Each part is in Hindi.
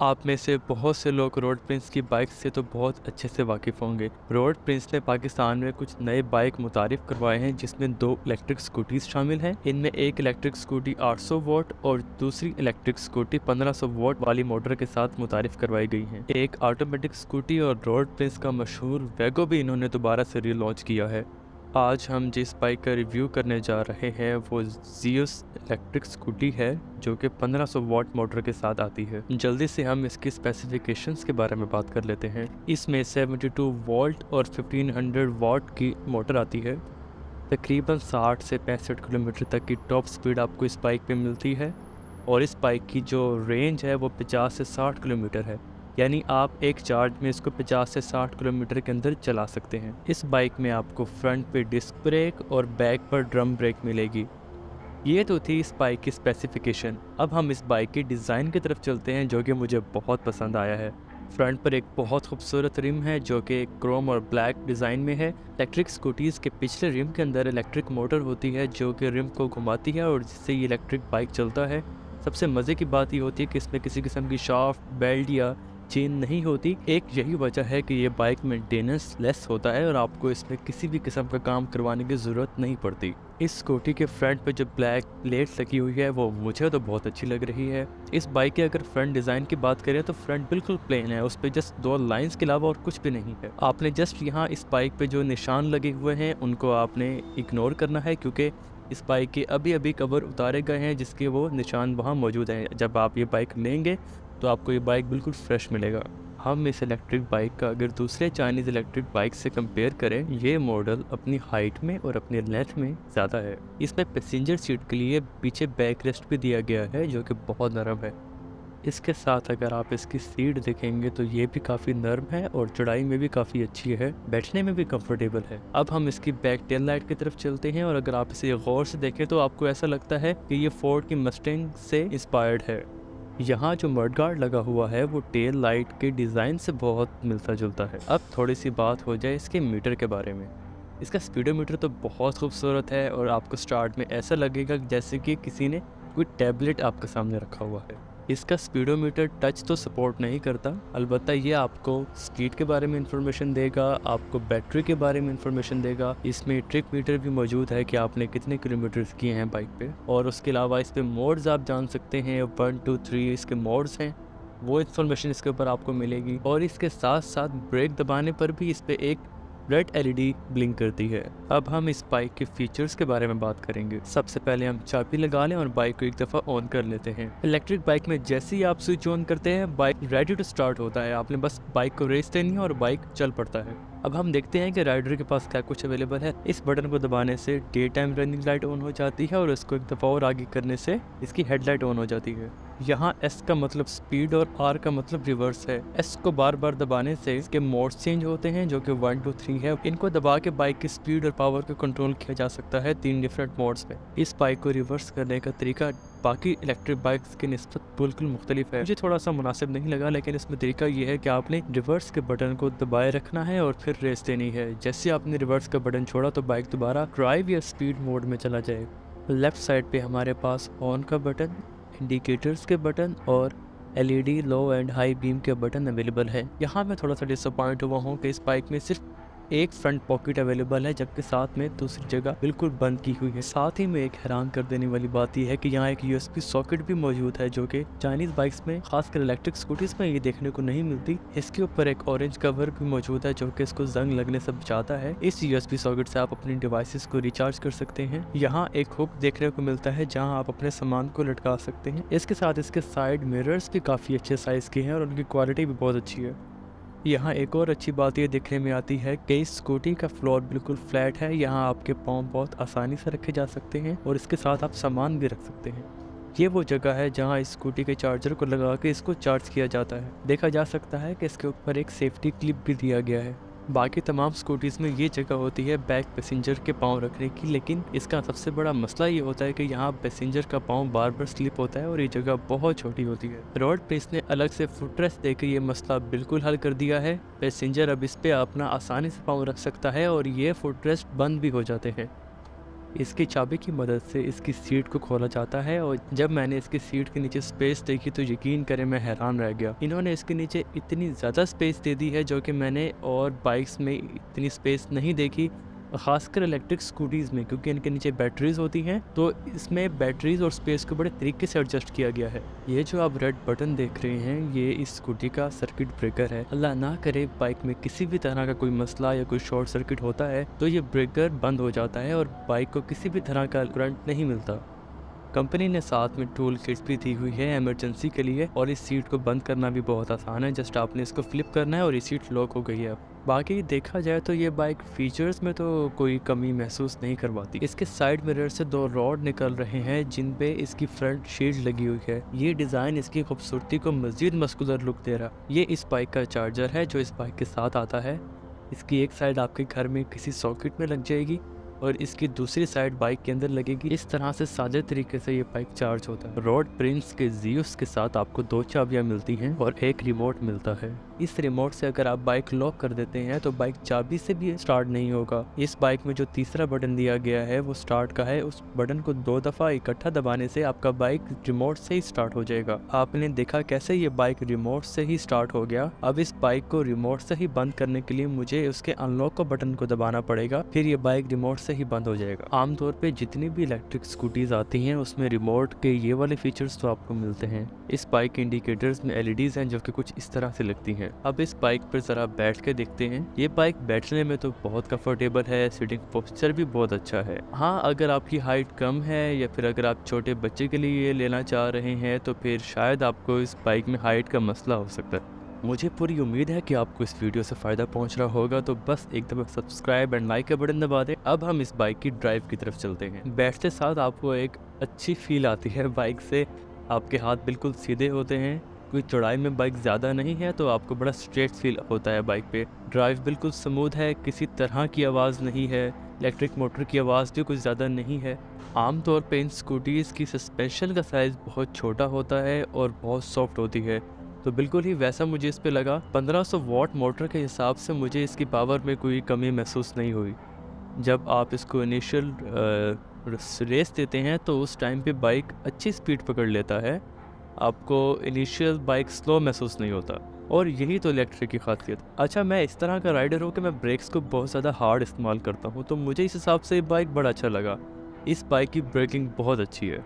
आप में से बहुत से लोग रोड प्रिंस की बाइक से तो बहुत अच्छे से वाकिफ़ होंगे। रोड प्रिंस ने पाकिस्तान में कुछ नए बाइक मुतारिफ करवाए हैं जिसमें 2 इलेक्ट्रिक स्कूटीज़ शामिल हैं। इनमें एक इलेक्ट्रिक स्कूटी 800 वॉट और दूसरी इलेक्ट्रिक स्कूटी 1500 वॉट वाली मोटर के साथ मुतारिफ करवाई गई हैं। एक ऑटोमेटिक स्कूटी और रोड प्रिंस का मशहूर वैगो भी इन्होंने दोबारा से रीलॉन्च किया है। आज हम जिस बाइक का रिव्यू करने जा रहे हैं वो जियोस इलेक्ट्रिक स्कूटी है जो कि 1500 वॉट मोटर के साथ आती है। जल्दी से हम इसकी स्पेसिफिकेशंस के बारे में बात कर लेते हैं। इसमें 72 वोल्ट और 1500 वॉट की मोटर आती है। तकरीबन 60 से 65 किलोमीटर तक की टॉप स्पीड आपको इस बाइक पे मिलती है और इस बाइक की जो रेंज है वो 50 से 60 किलोमीटर है, यानी आप एक चार्ज में इसको 50 से 60 किलोमीटर के अंदर चला सकते हैं। इस बाइक में आपको फ्रंट पे डिस्क ब्रेक और बैक पर ड्रम ब्रेक मिलेगी। ये तो थी इस बाइक की स्पेसिफिकेशन। अब हम इस बाइक की डिज़ाइन की तरफ चलते हैं जो कि मुझे बहुत पसंद आया है। फ्रंट पर एक बहुत खूबसूरत रिम है जो कि क्रोम और ब्लैक डिज़ाइन में है। इलेक्ट्रिक स्कूटीज़ के पिछले रिम के अंदर इलेक्ट्रिक मोटर होती है जो कि रिम को घुमाती है और जिससे ये इलेक्ट्रिक बाइक चलता है। सबसे मज़े की बात ये होती है कि इसमें किसी किस्म की शाफ्ट, बेल्ट या चेन नहीं होती। एक यही वजह है कि ये बाइक मेंटेनेंस लेस होता है और आपको इसमें किसी भी किस्म का काम करवाने की ज़रूरत नहीं पड़ती। इस स्कूटी के फ्रंट पे जो ब्लैक प्लेट्स लगी हुई है वो मुझे तो बहुत अच्छी लग रही है। इस बाइक के अगर फ्रंट डिज़ाइन की बात करें तो फ्रंट बिल्कुल प्लेन है, उस पर जस्ट 2 लाइंस के अलावा और कुछ भी नहीं है। आपने जस्ट यहाँ इस बाइक पे जो निशान लगे हुए हैं उनको आपने इग्नोर करना है क्योंकि इस बाइक के अभी अभी कवर उतारे गए हैं जिसके वो निशान वहाँ मौजूद हैं। जब आप ये बाइक लेंगे तो आपको ये बाइक बिल्कुल फ्रेश मिलेगा। हम इस इलेक्ट्रिक बाइक का अगर दूसरे चाइनीज़ इलेक्ट्रिक बाइक से कंपेयर करें, ये मॉडल अपनी हाइट में और अपनी लेंथ में ज़्यादा है। इसमें पैसेंजर सीट के लिए पीछे बैक रेस्ट भी दिया गया है जो कि बहुत नरम है। इसके साथ अगर आप इसकी सीट देखेंगे तो ये भी काफ़ी नरम है और चौड़ाई में भी काफ़ी अच्छी है, बैठने में भी कंफर्टेबल है। अब हम इसकी बैक टेल लाइट की तरफ चलते हैं और अगर आप इसे गौर से देखें तो आपको ऐसा लगता है कि ये फोर्ड की मस्टैंग से इंस्पायर्ड है। यहाँ जो मडगार्ड लगा हुआ है वो टेल लाइट के डिज़ाइन से बहुत मिलता जुलता है। अब थोड़ी सी बात हो जाए इसके मीटर के बारे में। इसका स्पीडोमीटर तो बहुत खूबसूरत है और आपको स्टार्ट में ऐसा लगेगा जैसे कि किसी ने कोई टैबलेट आपके सामने रखा हुआ है। इसका स्पीडोमीटर टच तो सपोर्ट नहीं करता, अलबत्ता ये आपको स्पीड के बारे में इंफॉर्मेशन देगा, आपको बैटरी के बारे में इंफॉर्मेशन देगा। इसमें ट्रिप मीटर भी मौजूद है कि आपने कितने किलोमीटर्स किए हैं बाइक पे, और उसके अलावा इस पे मोड्स आप जान सकते हैं। 1, 2, 3 इसके मोड्स हैं, वो इन्फॉर्मेशन इसके ऊपर आपको मिलेगी। और इसके साथ साथ ब्रेक दबाने पर भी इस पे एक रेड एलईडी ब्लिंक करती है। अब हम इस बाइक के फीचर्स के बारे में बात करेंगे। सबसे पहले हम चाबी लगा लें और बाइक को एक दफ़ा ऑन कर लेते हैं। इलेक्ट्रिक बाइक में जैसे ही आप स्विच ऑन करते हैं बाइक रेडी टू स्टार्ट होता है। आपने बस बाइक को रेस देनी है और बाइक चल पड़ता है। अब हम देखते हैं कि राइडर के पास क्या कुछ अवेलेबल है। इस बटन को दबाने से day time running light on हो जाती है और इसको एक दफ़ा और आगे करने से इसकी हेडलाइट ऑन हो जाती है। यहाँ एस का मतलब स्पीड और आर का मतलब रिवर्स है। एस को बार बार दबाने से इसके मोड्स चेंज होते हैं जो कि 1, 2, 3 है। इनको दबा के बाइक की स्पीड और पावर को कंट्रोल किया जा सकता है 3 डिफरेंट मोड्स में। इस बाइक को रिवर्स करने का तरीका बाकी इलेक्ट्रिक बाइक्स के निस्बत बिल्कुल मुख्तलिफ है। मुझे थोड़ा सा मुनासिब नहीं लगा, लेकिन इसमें तरीका ये है कि आपने रिवर्स के बटन को दबाए रखना है और फिर रेस देनी है। जैसे आपने रिवर्स का बटन छोड़ा तो बाइक दोबारा ड्राइव या स्पीड मोड में चला जाएगा। लेफ्ट साइड पे हमारे पास ऑन का बटन, इंडिकेटर्स के बटन और LED low and high beam के बटन अवेलेबल है। यहाँ मैं थोड़ा सा डिसअपॉइंट हुआ हूँ कि इस बाइक में सिर्फ एक फ्रंट पॉकेट अवेलेबल है, जबकि साथ में दूसरी जगह बिल्कुल बंद की हुई है। साथ ही में एक हैरान कर देने वाली बात यह है कि यहाँ एक यूएसबी सॉकेट भी मौजूद है जो कि चाइनीज बाइक्स में, खासकर इलेक्ट्रिक स्कूटीज में ये देखने को नहीं मिलती। इसके ऊपर एक ऑरेंज कवर भी मौजूद है जो कि इसको जंग लगने से बचाता है। इस यूएसबी सॉकेट से आप अपनी डिवाइसेस को रिचार्ज कर सकते हैं। यहाँ एक हुक देखने को मिलता है जहाँ आप अपने सामान को लटका सकते हैं। इसके साथ इसके साइड मिरर्स भी काफी अच्छे साइज के हैं और उनकी क्वालिटी भी बहुत अच्छी है। यहाँ एक और अच्छी बात ये देखने में आती है कि इस स्कूटी का फ्लोर बिल्कुल फ्लैट है। यहाँ आपके पाँव बहुत आसानी से रखे जा सकते हैं और इसके साथ आप सामान भी रख सकते हैं। ये वो जगह है जहाँ इस स्कूटी के चार्जर को लगा के इसको चार्ज किया जाता है। देखा जा सकता है कि इसके ऊपर एक सेफ्टी क्लिप भी दिया गया है। बाकी तमाम स्कूटीज़ में ये जगह होती है बैक पैसेंजर के पाँव रखने की, लेकिन इसका सबसे बड़ा मसला ये होता है कि यहाँ पैसेंजर का पाँव बार बार स्लिप होता है और ये जगह बहुत छोटी होती है। रोड प्रेस ने अलग से फुटरेस्ट देकर ये मसला बिल्कुल हल कर दिया है। पैसेंजर अब इस पे अपना आसानी से पाँव रख सकता है और ये फुटरेस्ट बंद भी हो जाते हैं। इसकी चाबी की मदद से इसकी सीट को खोला जाता है और जब मैंने इसकी सीट के नीचे स्पेस देखी तो यकीन करें मैं हैरान रह गया। इन्होंने इसके नीचे इतनी ज़्यादा स्पेस दे दी है जो कि मैंने और बाइक्स में इतनी स्पेस नहीं देखी, ख़ासकर इलेक्ट्रिक स्कूटीज़ में, क्योंकि इनके नीचे बैटरीज होती हैं तो इसमें बैटरीज और स्पेस को बड़े तरीके से एडजस्ट किया गया है। ये जो आप रेड बटन देख रहे हैं ये इस स्कूटी का सर्किट ब्रेकर है। अल्लाह ना करे बाइक में किसी भी तरह का कोई मसला या कोई शॉर्ट सर्किट होता है तो ये ब्रेकर बंद हो जाता है और बाइक को किसी भी तरह का करंट नहीं मिलता। कंपनी ने साथ में टूल किट्स भी दी हुई है इमरजेंसी के लिए, और इस सीट को बंद करना भी बहुत आसान है। जस्ट आपने इसको फ्लिप करना है और ये सीट लॉक हो गई है। बाकी देखा जाए तो ये बाइक फीचर्स में तो कोई कमी महसूस नहीं करवाती। इसके साइड मिरर से 2 रॉड निकल रहे हैं जिन पे इसकी फ्रंट शील्ड लगी हुई है। ये डिज़ाइन इसकी खूबसूरती को मज़ीद मस्कुलर लुक दे रहा। ये इस बाइक का चार्जर है जो इस बाइक के साथ आता है। इसकी एक साइड आपके घर में किसी सॉकेट में लग जाएगी और इसकी दूसरी साइड बाइक के अंदर लगेगी। इस तरह से सादे तरीके से ये बाइक चार्ज होता है। रोड प्रिंस के जियोस के साथ आपको 2 चाबियां मिलती हैं और एक रिमोट मिलता है। इस रिमोट से अगर आप बाइक लॉक कर देते हैं तो बाइक चाबी से भी स्टार्ट नहीं होगा। इस बाइक में जो तीसरा बटन दिया गया है वो स्टार्ट का है। उस बटन को 2 दफ़ा इकट्ठा दबाने से आपका बाइक रिमोट से ही स्टार्ट हो जाएगा। आपने देखा कैसे ये बाइक रिमोट से ही स्टार्ट हो गया। अब इस बाइक को रिमोट से ही बंद करने के लिए मुझे उसके अनलॉक का बटन को दबाना पड़ेगा, फिर ये बाइक रिमोट से ही बंद हो जाएगा। आमतौर पे जितनी भी इलेक्ट्रिक स्कूटीज आती हैं उसमें रिमोट के ये वाले फीचर्स तो आपको मिलते हैं। इस बाइक के इंडिकेटर्स में LEDs हैं जो कि कुछ इस तरह से लगती हैं। अब इस बाइक पर जरा बैठ के देखते हैं। ये बाइक बैठने में तो बहुत कंफर्टेबल है, सीटिंग पोस्चर भी बहुत अच्छा है। हाँ, अगर आपकी हाइट कम है या फिर अगर आप छोटे बच्चे के लिए ये लेना चाह रहे हैं तो फिर शायद आपको इस बाइक में हाइट का मसला हो सकता है। मुझे पूरी उम्मीद है कि आपको इस वीडियो से फ़ायदा पहुंच रहा होगा, तो बस एक दफ़ा सब्सक्राइब एंड लाइक का बटन दबा दें। अब हम इस बाइक की ड्राइव की तरफ चलते हैं। बैठते साथ आपको एक अच्छी फील आती है बाइक से। आपके हाथ बिल्कुल सीधे होते हैं। कोई चौड़ाई में बाइक ज़्यादा नहीं है तो आपको बड़ा स्ट्रेट फील होता है बाइक पे। ड्राइव बिल्कुल स्मूथ है, किसी तरह की आवाज़ नहीं है। इलेक्ट्रिक मोटर की आवाज़ भी कुछ ज़्यादा नहीं है। आमतौर पे इन स्कूटीज़ की सस्पेंशन का साइज़ बहुत छोटा होता है और बहुत सॉफ्ट होती है, तो बिल्कुल ही वैसा मुझे इस पे लगा। 1500 वॉट मोटर के हिसाब से मुझे इसकी पावर में कोई कमी महसूस नहीं हुई। जब आप इसको इनिशियल रेस देते हैं तो उस टाइम पे बाइक अच्छी स्पीड पकड़ लेता है। आपको इनिशियल बाइक स्लो महसूस नहीं होता, और यही तो इलेक्ट्रिक की खासियत। अच्छा, मैं इस तरह का राइडर हूँ कि मैं ब्रेक्स को बहुत ज़्यादा हार्ड इस्तेमाल करता हूँ, तो मुझे इस हिसाब से बाइक बड़ा अच्छा लगा। इस बाइक की ब्रेकिंग बहुत अच्छी है।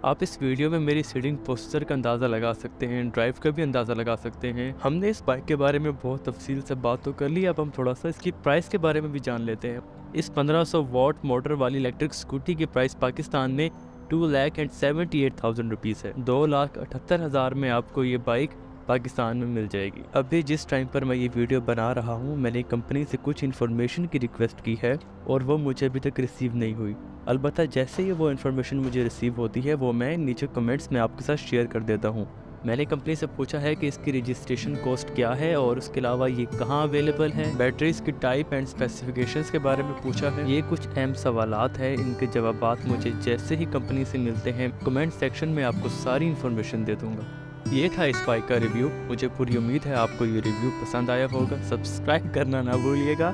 आप इस वीडियो में मेरी सीटिंग पोस्चर का अंदाज़ा लगा सकते हैं, ड्राइव का भी अंदाज़ा लगा सकते हैं। हमने इस बाइक के बारे में बहुत तफसील से बात तो कर ली, अब हम थोड़ा सा इसकी प्राइस के बारे में भी जान लेते हैं। इस 1500 वॉट मोटर वाली इलेक्ट्रिक स्कूटी की प्राइस पाकिस्तान में 2,78,000 रुपीज़ है। 2,78,000 में आपको ये बाइक पाकिस्तान में मिल जाएगी। अभी जिस टाइम पर मैं ये वीडियो बना रहा हूँ मैंने कंपनी से कुछ इन्फॉर्मेशन की रिक्वेस्ट की है और वो मुझे अभी तक रिसीव नहीं हुई। अलबत्ता जैसे ही वो इन्फॉर्मेशन मुझे रिसीव होती है वो मैं नीचे कमेंट्स में आपके साथ शेयर कर देता हूँ। मैंने कंपनी से पूछा है कि इसकी रजिस्ट्रेशन कॉस्ट क्या है और उसके अलावा ये कहाँ अवेलेबल है। बैटरीज की टाइप एंड स्पेसिफिकेशंस के बारे में पूछा है। ये कुछ अहम सवालात है, इनके जवाबात मुझे जैसे ही कंपनी से मिलते हैं कमेंट सेक्शन में आपको सारी इन्फॉर्मेशन दे दूँगा। ये था इस बाइक का रिव्यू। मुझे पूरी उम्मीद है आपको ये रिव्यू पसंद आया होगा। सब्सक्राइब करना ना भूलिएगा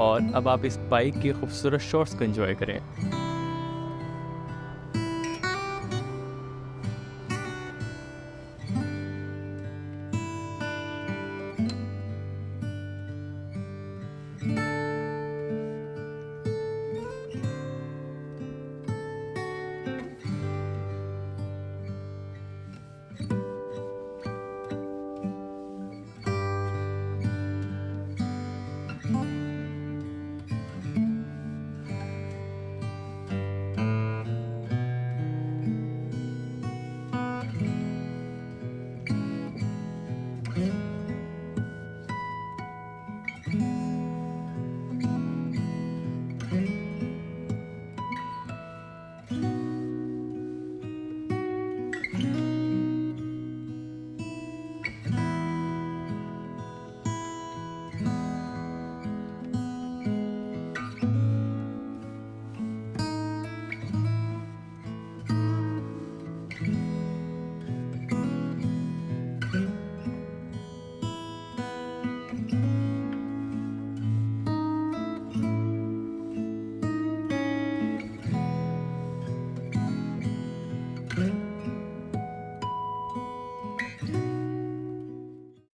और अब आप इस बाइक की खूबसूरत शॉट्स को एंजॉय करें।